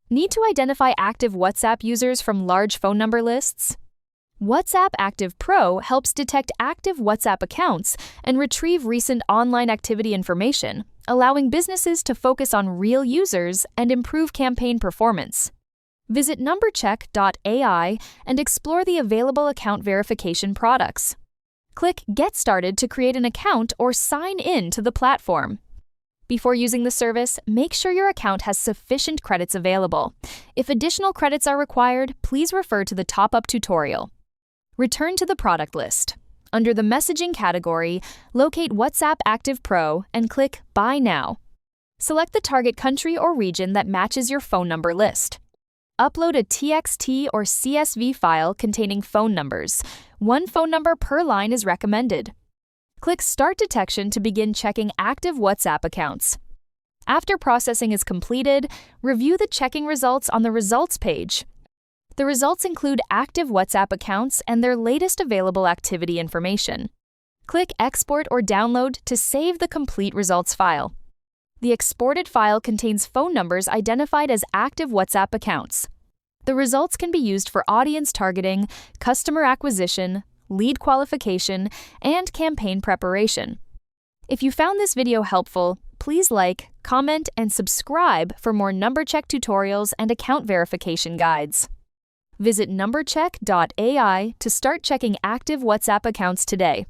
Need to identify active WhatsApp users from large phone number lists? WhatsApp Active Pro helps detect active WhatsApp accounts and retrieve recent online activity information, allowing businesses to focus on real users and improve campaign performance. Visit NumberCheck.ai and explore the available account verification products. Click Get Started to create an account or sign in to the platform. Before using the service, make sure your account has sufficient credits available. If additional credits are required, please refer to the top-up tutorial. Return to the product list. Under the Messaging category, locate WhatsApp Active Pro and click Buy Now. Select the target country or region that matches your phone number list. Upload a TXT or CSV file containing phone numbers. One phone number per line is recommended. Click Start Detection to begin checking active WhatsApp accounts. After processing is completed, review the checking results on the Results page. The results include active WhatsApp accounts and their latest available activity information. Click Export or Download to save the complete results file. The exported file contains phone numbers identified as active WhatsApp accounts. The results can be used for audience targeting, customer acquisition, lead qualification, and campaign preparation. If you found this video helpful, please like, comment, and subscribe for more NumberCheck tutorials and account verification guides. Visit NumberCheck.ai to start checking active WhatsApp accounts today.